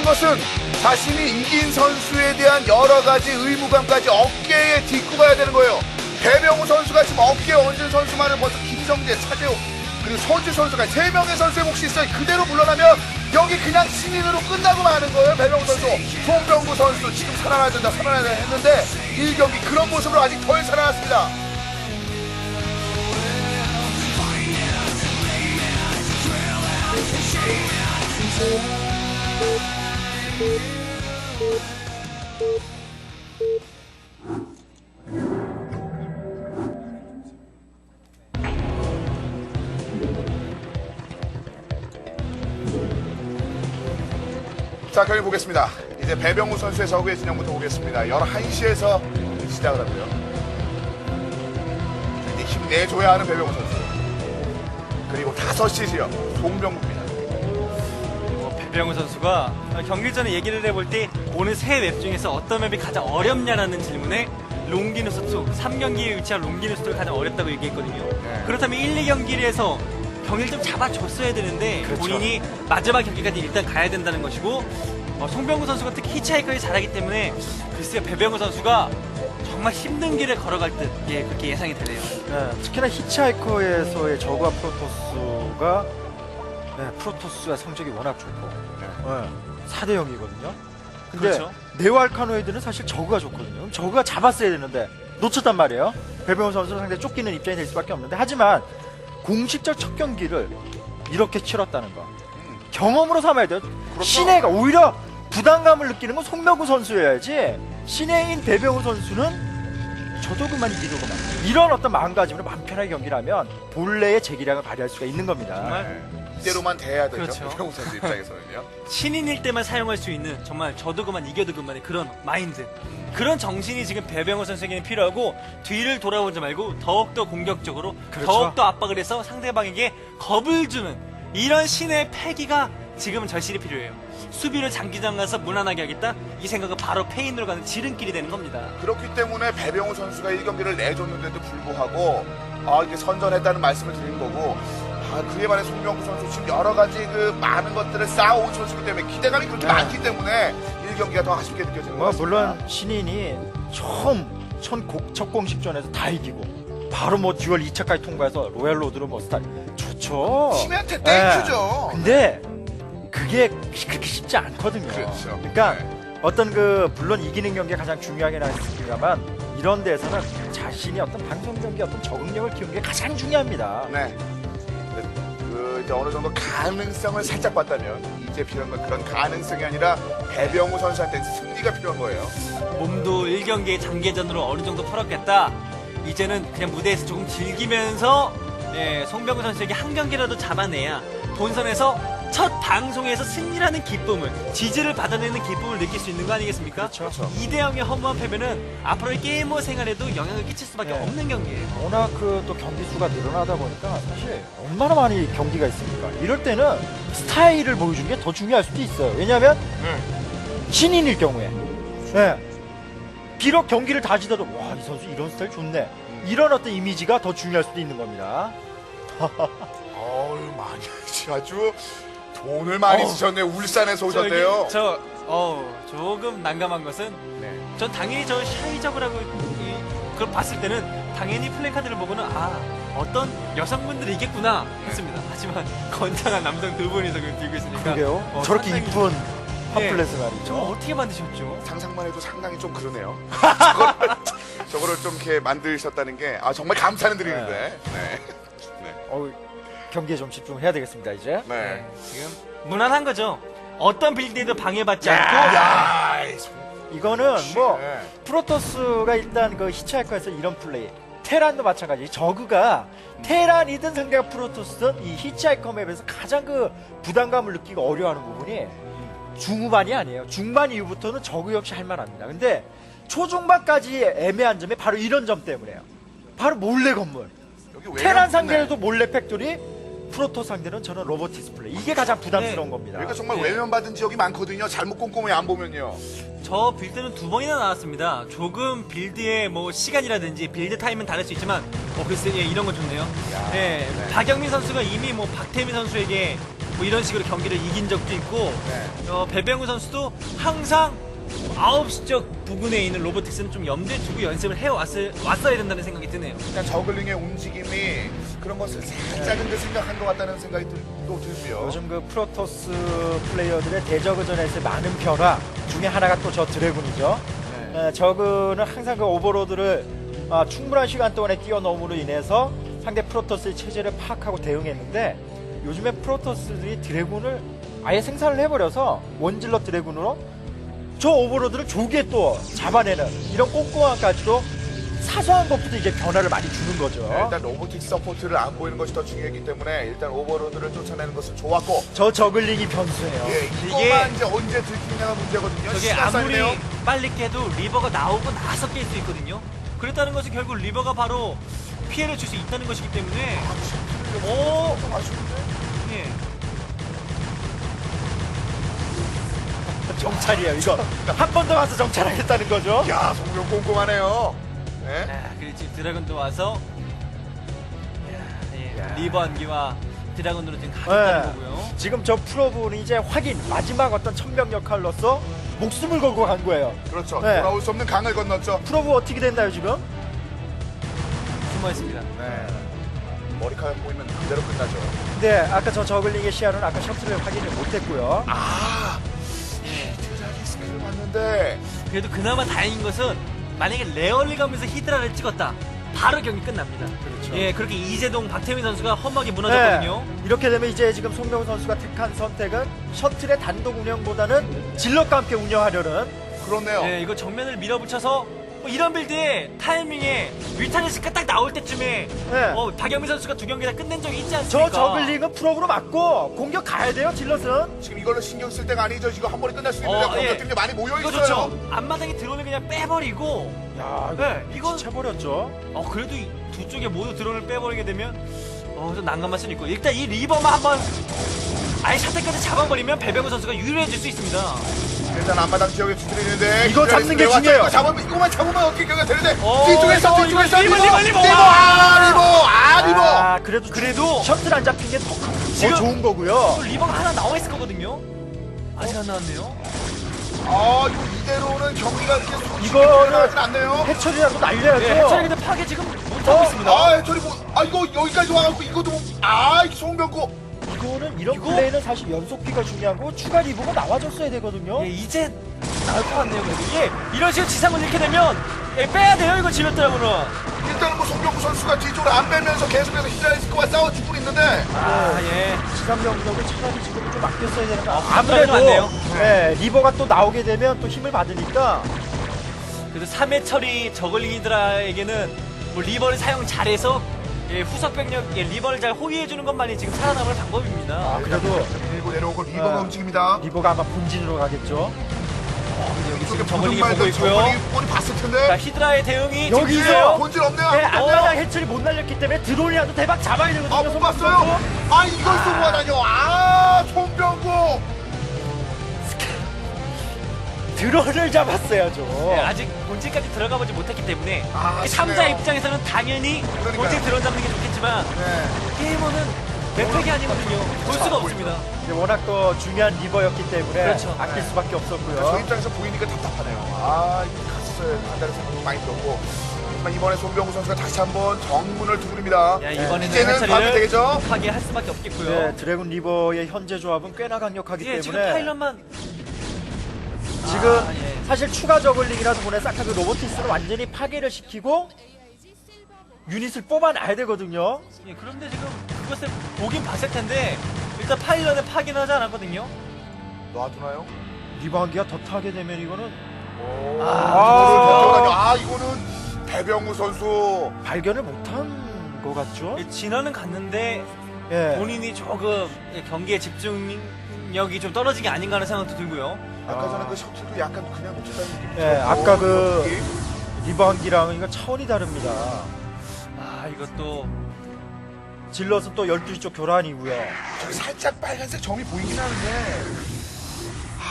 것은 자신이 이긴 선수에 대한 여러 가지 의무감까지 어깨에 딛고 가야 되는 거예요. 배병우 선수가 지금 어깨에 얹은 선수만을 벌써 김성재, 차재호 그리고 서주 선수가 3명의 선수의 몫이 있어요. 그대로 물러나면 여기 그냥 신인으로 끝나고 마는 거예요. 배병우 선수, 송병구 선수 지금 살아나야 된다 했는데 1경기 그런 모습으로 아직 덜 살아났습니다. 자, 결국 보겠습니다. 이제 배병우 선수의 저그의 진영부터 보겠습니다. 11시에서 시작을 하고요. 이제 힘내줘야 하는 배병우 선수. 그리고 5시지요. 송병구입니다. 배병우 선수가 경기 전에 얘기를 해볼 때 오늘 세 맵 중에서 어떤 맵이 가장 어렵냐라는 질문에 롱기누스트 3경기에 위치한 롱기누스트가 가장 어렵다고 얘기했거든요. 네. 그렇다면 1, 2경기에서 경기를 좀 잡아줬어야 되는데 그렇죠. 본인이 마지막 경기까지 일단 가야 된다는 것이고 송병구 선수가 특히 히치하이커를 잘하기 때문에 글쎄요 배병우 선수가 정말 힘든 길을 걸어갈 듯 그렇게 예상이 되네요. 네, 특히나 히치하이커에서의 저그와 프로토스가 프로토스가 성적이 워낙 좋고 4대 0이거든요. 근데 그렇죠. 네오알카노이드는 사실 저그가 좋거든요. 그럼 저그가 잡았어야 되는데 놓쳤단 말이에요. 배병호 선수는 상당히 쫓기는 입장이 될 수밖에 없는데 하지만 공식적 첫 경기를 이렇게 치렀다는 거 경험으로 삼아야 돼요. 그렇죠. 신예가 오히려 부담감을 느끼는 건 송명구 선수여야지 신예인 배병호 선수는 저도 그만 이기려고만 이런 어떤 마음가짐으로 마음 편하게 경기를 하면 본래의 재기량을 발휘할 수가 있는 겁니다. 정말 이대로만 돼야 되죠. 그렇죠. 배병우 선수 입장에서는요. 신인일 때만 사용할 수 있는 정말 저도 그만 이겨도 그만의 그런 마인드 그런 정신이 지금 배병호 선수에게는 필요하고 뒤를 돌아보지 말고 더욱더 공격적으로 그렇죠. 더욱더 압박을 해서 상대방에게 겁을 주는 이런 신의 패기가 지금은 절실히 필요해요. 수비를 장기전 가서 무난하게 하겠다 이 생각은 바로 페인으로 가는 지름길이 되는 겁니다. 그렇기 때문에 배병우 선수가 1경기를 내줬는데도 불구하고 이렇게 선전했다는 말씀을 드리는 거고 그에 반해 송병구 선수 지금 여러 가지 그 많은 것들을 쌓아온 선수이기 때문에 기대감이 그렇게 많기 때문에 1경기가 더 아쉽게 느껴지는 것 같습니다. 물론 신인이 첫 공식전에서 다 이기고 바로 뭐 듀얼 2차까지 통과해서 로얄 로드로 뭐 스타일 좋죠. 팀한테 네. 땡큐죠. 근데 그게 그렇게 쉽지 않거든요. 그렇죠. 그러니까 네. 어떤 물론 이기는 경기가 가장 중요하긴 하겠습니다만 이런 데서는 자신이 어떤 방송 경기 어떤 적응력을 키우는 게 가장 중요합니다. 네. 이제 어느 정도 가능성을 살짝 봤다면 이제 필요한 건 그런 가능성이 아니라 배병우 선수한테 승리가 필요한 거예요. 몸도 1경기의 장기전으로 어느 정도 풀었겠다. 이제는 그냥 무대에서 조금 즐기면서 송병구 선수에게 한 경기라도 잡아내야 본선에서 첫 방송에서 승리라는 기쁨을 지지를 받아내는 기쁨을 느낄 수 있는 거 아니겠습니까? 그렇죠. 2대0의 허무한 패배는 앞으로의 게이머 생활에도 영향을 끼칠 수밖에 네. 없는 경기예요. 워낙 또 경기 수가 늘어나다 보니까 사실 얼마나 많이 경기가 있습니까? 이럴 때는 스타일을 보여주는 게 더 중요할 수도 있어요. 왜냐하면 신인일 경우에 비록 경기를 다 지더라도 와, 이 선수 이런 스타일 좋네. 이런 어떤 이미지가 더 중요할 수도 있는 겁니다. 많이 아주 돈을 많이 쓰셨네요. 울산에서 오셨대요. 조금 난감한 것은 네. 전 당연히 저 샤이저브라고 그걸 봤을 때는 당연히 플래카드를 보고는 어떤 여성분들이 있겠구나 했습니다. 하지만 건장한 남성 두 분이서 그걸 들고 있으니까 그러게요. 저렇게 상당히- 이쁜 네. 팜플렛을 저거 말이죠. 어떻게 만드셨죠? 상상만 해도 상당히 좀 그러네요. 저거를 좀 이렇게 만드셨다는 게 정말 감사는 드리는데. 네. 경기에 좀 집중해야 되겠습니다, 이제. 네. 지금 무난한 거죠. 어떤 빌드에도 방해받지 않고 야, 이거는 뭐 네. 프로토스가 일단 그 히치하이커에서 이런 플레이 테란도 마찬가지 저그가 테란이든 상대가 프로토스든 이 히치하이커 맵에서 가장 그 부담감을 느끼고 어려워하는 부분이 중후반이 아니에요. 중반 이후부터는 저그 역시 할만합니다. 근데 초중반까지 애매한 점이 바로 이런 점 때문에요. 바로 몰래 건물. 여기 왜 테란 상대로도 몰래 팩토리, 프로토스 상대는 저는 로봇 디스플레이. 이게 가장 부담스러운 네. 겁니다. 여기가 정말 네. 외면받은 지역이 많거든요. 잘못 꼼꼼히 안 보면요. 저 빌드는 2번이나 나왔습니다. 조금 빌드의 뭐 시간이라든지 빌드 타임은 다를 수 있지만 글쎄 이런 건 좋네요. 야, 네, 네. 박영민 선수가 이미 뭐 박태민 선수에게 뭐 이런 식으로 경기를 이긴 적도 있고 네. 배병우 선수도 항상 9시 쪽 부근에 있는 로보틱스는 좀 염두에 두고 연습을 왔어야 된다는 생각이 드네요. 그냥 저글링의 움직임이 그런 것을 살짝은 생각한 것 같다는 생각이 또 들고요. 요즘 그 프로토스 플레이어들의 대저그전에서 많은 변화 중에 하나가 또 저 드래곤이죠. 네. 저그는 항상 그 오버로드를 충분한 시간 동안에 뛰어넘음으로 인해서 상대 프로토스의 체제를 파악하고 대응했는데 요즘에 프로토스들이 드래곤을 아예 생산을 해버려서 원질러 드래곤으로 저 오버로드를 조기에 또 잡아내는 이런 꼼꼼함까지도 사소한 것부터 이제 변화를 많이 주는 거죠. 네, 일단 로보틱 서포트를 안 보이는 것이 더 중요하기 때문에 일단 오버로드를 쫓아내는 것은 좋았고 저 저글링이 변수예요. 예, 이거만 이제 언제 들키냐가 문제거든요. 저게 시간 아무리 싸움이네요. 빨리 깨도 리버가 나오고 나서 깰 수 있거든요. 그랬다는 것은 결국 리버가 바로 피해를 줄 수 있다는 것이기 때문에 오! 좀 아쉬운데? 예. 정찰이에요. 이거 한 번 더 와서 정찰하겠다는 거죠. 야, 성경 꼼꼼하네요. 네. 그리고 지금 드래곤도 와서 리버 한기와 드래곤으로 지금 가겠다는 네. 거고요. 지금 저 프로브는 이제 확인 마지막 어떤 천명 역할로서 목숨을 걸고 간 거예요. 그렇죠. 네. 돌아올 수 없는 강을 건넜죠. 프로브 어떻게 됐나요 지금? 숨어있습니다. 네. 머리카락 보이면 그대로 끝나죠. 네, 아까 저 저글링의 시야는 아까 셔틀을 확인을 못했고요. 히드라리 스킬을 봤는데 그래도 그나마 다행인 것은 만약에 레얼리 가면서 히드라를 찍었다. 바로 경기 끝납니다. 그렇죠. 예, 그렇게 이재동, 박태민 선수가 험하게 무너졌거든요. 네, 이렇게 되면 이제 지금 송명우 선수가 택한 선택은 셔틀의 단독 운영보다는 질럿과 함께 운영하려는. 그렇네요. 예, 이거 정면을 밀어붙여서 뭐 이런 빌드에 타이밍에 뮤타리스크가 딱 나올 때쯤에 네. 박영민 선수가 두 경기 다 끝낸 적이 있지 않습니까? 저 저글링은 프로브로 맞고 공격 가야 돼요 질럿은. 지금 이걸로 신경 쓸 때가 아니죠. 지금 한 번에 끝날 수 있는데 예. 공격들이 많이 모여 이거 있어요. 좋죠. 앞마당에 드론을 그냥 빼버리고 야, 네, 이건 쳐버렸죠. 그래도 이 두 쪽에 모두 드론을 빼버리게 되면 좀 난감할 수는 있고 일단 이 리버만 한번 아예 샷대까지 잡아버리면 배병우 선수가 유리해질 수 있습니다. 일단 앞마당 지역에 두드리는데 이거 잡는 게 중요해요. 이거만 잡으면 어떻게 경기가 되는데 어, 뒤쪽에서 이거 리버. 리버. 그래도 셔틀 안 잡힌 게 더 지금- 좋은 거고요. 또 리버가 하나 나와 있을 거거든요. 아직 안 나왔네요. 이거 이대로는 경기가 이렇게 이거는 나진 않네요. 해철이라도 날려야죠. 네, 해철이 근데 파괴 지금 못하고 있습니다. 해철이 이거 여기까지 와갖고 이것도 송병구. 이거는 이런 이거? 플레이는 사실 연속기가 중요하고 추가 리버가 나와줬어야 되거든요. 예, 이제 나올 것 같네요. 그래도 이런 식으로 지상을 잃게 되면 빼야 돼요. 이거 질렀더라고는. 일단은 송병구 선수가 뒤쪽으로 안 빼면서 계속해서 히드라리스크와 싸워주고 있는데 예. 지상병 공격을 차라리 지금 좀 아꼈어야 되는 거 아무래도 안 돼요. 네, 리버가 또 나오게 되면 또 힘을 받으니까. 그래도 3회 처리 저글링이드라에게는 뭐 리버를 사용 잘해서 후속 병력 리버를 잘 호위해주는 것만이 지금 살아남을 방법입니다. 그래도 밀고 내려오고 리버가 움직입니다. 리버가 아마 본진으로 가겠죠. 여기 이쪽에 지금 저글링이 보는 보고 말도 있고요. 저글링 뻔히 봤을 자, 텐데 히드라의 대응이 여기서 지금이에요. 본질 없네요. 네, 아무것도 앞마당 없네요. 해철이 못 날렸기 때문에 드론이라도 대박 잡아야 되거든요. 못 송병구 봤어요. 선수. 이걸 쏘고 하다뇨. 송병구. 드론을 잡았어야죠. 네, 아직 본질까지 들어가보지 못했기 때문에 아쉽네요. 3자 입장에서는 당연히 그러니까요. 본질 드론 잡는 게 좋겠지만 네. 게이머는 맵팩이 아니거든요. 볼 수가 없습니다. 이제 워낙 또 중요한 리버였기 때문에 그렇죠. 아낄 수밖에 저 없었고요. 입장에서 보이니까 답답하네요. 이거 갔어요. 한다는 생각이 많이 들었고. 하지만 이번에 송병구 선수가 다시 한번 정문을 두드립니다. 야, 이번에는 이제는 가면 해처리를 되겠죠? 급하게 할 수밖에 없겠고요. 네, 드래곤 리버의 현재 조합은 꽤나 강력하기 예, 지금 때문에 파일럿만 지금 예. 사실 추가 저글링이라도 보내서 아까 그 로보티스는 완전히 파괴를 시키고 유닛을 뽑아놔야 되거든요. 예, 그런데 지금 그것을 보긴 봤을 텐데 일단 파일럿에 파기는 하지 않았거든요. 놔두나요? 리버 한기가 더 타게 되면 이거는 이거는 배병우 선수. 발견을 못한 것 같죠? 예, 진화는 갔는데 예. 본인이 조금 경기에 집중력이 좀 떨어진 게 아닌가 하는 생각도 들고요. 아까 전에 그 셔틀도 약간 그냥 놓쳤다는 느낌이 예, 들었고, 아까 그 느낌? 리버 한기랑은 이거 차원이 다릅니다. 이것도 질럿은 또 12시 쪽 교란이고요. 저기 살짝 빨간색 점이 보이긴 하는데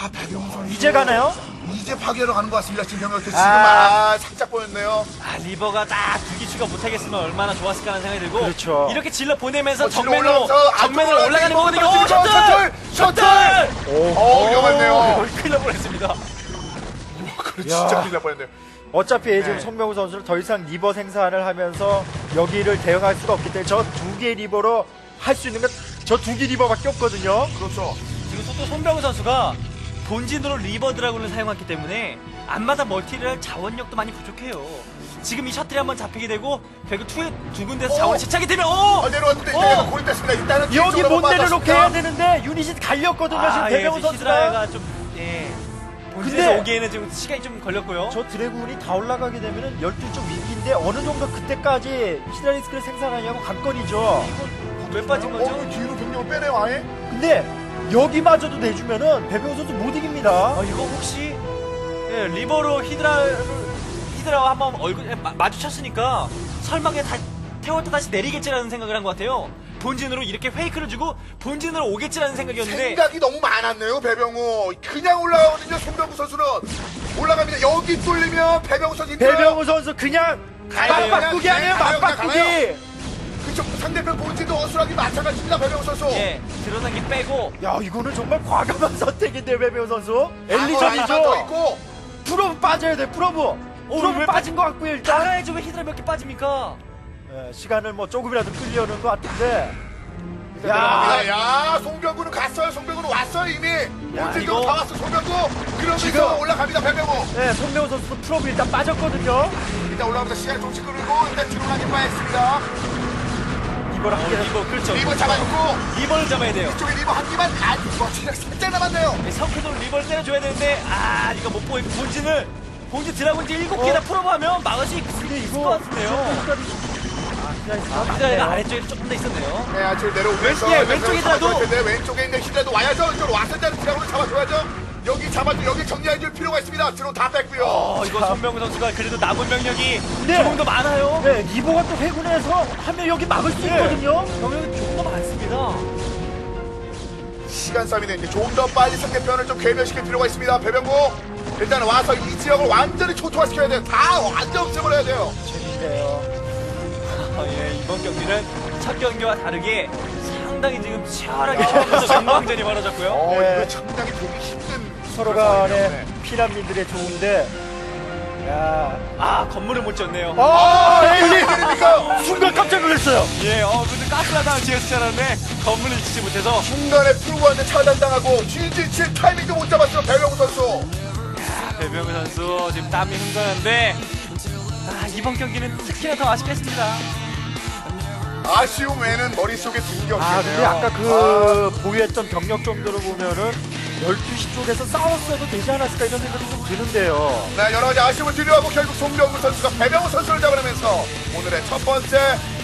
아, 배병우 선수. 이제 가나요? 이제 파괴로 가는 것 같습니다. 지금 병력 지금 살짝 보였네요. 아, 리버가 딱 두기 추가 못하겠으면 얼마나 좋았을까 하는 생각이 들고 그렇죠. 이렇게 질러 보내면서 뒤로 정면으로 올라가면서 올라가는 거거든요. 오, 셔틀! 셔틀! 위험했네요. 큰일 날 뻔했습니다. 그래, 진짜 큰일 날 뻔했네요. 어차피 지금 네. 송병우 선수는 더 이상 리버 생산을 하면서 여기를 대응할 수가 없기 때문에 저 두 개의 리버로 할 수 있는 건 저 두 개 리버밖에 없거든요. 그렇죠. 지금 또 손병우 선수가 본진으로 리버 드라군을 사용했기 때문에 앞마다 멀티를 할 자원력도 많이 부족해요. 지금 이 셔틀이 한번 잡히게 되고 결국 두 군데서 자원을 집착이 되면 내려왔는데 오! 내가 고립됐습니다. 일단은 여기 뒤쪽으로 못 내려놓게 빠졌습니다. 해야 되는데 유닛이 갈렸거든요. 지금 배병우 선수가. 히드라가 좀 본진에서 근데- 오기에는 지금 시간이 좀 걸렸고요. 저 드래곤이 다 올라가게 되면은 12쪽 위기인데 어느 정도 그때까지 히드라리스크를 생산하냐고 관건이죠. 왜 빠진 거죠? 뒤로 병력을 빼내요, 아예? 근데 여기마저도 내주면은 배병우 선수 못 이깁니다. 이거 혹시 리버로 히드라와 한번 얼굴 마주쳤으니까 설마 그냥 태웠다 다시 내리겠지라는 생각을 한 것 같아요. 본진으로 이렇게 페이크를 주고 본진으로 오겠지라는 생각이었는데 생각이 너무 많았네요, 배병우. 그냥 올라가거든요, 손병우 선수는. 올라갑니다. 여기 뚫리면 배병우 선수 힘들어요. 배병우 선수 그냥 가야 돼요. 맞바꾸기 아니에요, 가요, 맞바꾸기. 그쪽 상대편 본진도 어수라기 마찬가지입니다, 배병우 선수. 드러난 게 빼고 야, 이거는 정말 과감한 선택인데요, 배병우 선수. 하나 더 엘리전이죠. 있고. 프로브 빠져야 돼, 프로브. 프로브 왜 빠진 것 같고요, 일단. 나가야지 왜 히드라 몇 개 빠집니까? 시간을 뭐 조금이라도 끌려는 것 같은데. 야, 송병구는 갔어요. 송병구는 왔어요, 이미. 본진도 이거- 다 왔어, 송병구. 그러면서 지금- 올라갑니다, 배병우. 네, 손명호 선수도 프로브 일단 빠졌거든요. 일단 올라가면서 시간 조금씩 끌고 일단 뒤로 가긴 빠졌습니다. 이걸 한 개는 리버 그렇죠. 리버 잡아놓고 리버를 잡아야 돼요. 이쪽에 리버 한 개만 체력 살짝 남았네요. 성크도 리버를 때려줘야 되는데 이거 못 보이고 본진 드라곤 이제 7개나 풀어보면 막을 수 근데 있을 것 같은데요. 히드라가 아래쪽에 조금 더 있었네요. 네, 지금 내려오면서 왼쪽이라도. 왼쪽에 있는 히드라도 와야죠. 이쪽으로 왔을 때는 드라곤을 잡아줘야죠. 여기 잡아줘. 여기 정리해줄 필요가 있습니다. 드론 다 뺐고요. 이거 손병우 선수가 그래도 남은 병력이 네. 조금 더 많아요. 네, 리버가 또 회군해서 하면 여기 막을 수 있거든요. 병력이 조금 더 많습니다. 시간 싸움이네. 이제 좀 더 빨리 상대편을 좀 괴멸시킬 필요가 있습니다. 배병구 일단 와서 이 지역을 완전히 초토화시켜야 돼요. 다 완전 없애버려야 돼요. 재밌네요. 이번 경기는 첫 경기와 다르게 상당히 지금 치열하게 싸우면서 전광전이 벌어졌고요. 네. 이거 상당히 보기 힘든 서로 그런 간에 상황이네요. 피난민들의 좋은데. 야. 건물을 못 지었네요. 엘리! 그러니까 순간 깜짝 놀랐어요. 근데 가스라다가 지었을 줄 알았는데 건물을 짓지 못해서 중간에 프로한테 차단당하고 GG7 타이밍도 못 잡았어요. 배병구 선수. 배병우 선수 지금 땀이 흥건한데 이번 경기는 특히나 더 아쉽겠습니다. 아쉬움 외에는 머릿속에 든 게 없겠네요. 근데 아까 그 보유했던 병력 정도로 보면은 12시 쪽에서 싸웠어도 되지 않았을까 이런 생각이 좀 드는데요. 네, 여러 가지 아쉬움을 뒤로하고 결국 송병구 선수가 배병우 선수를 잡아내면서 오늘의 첫 번째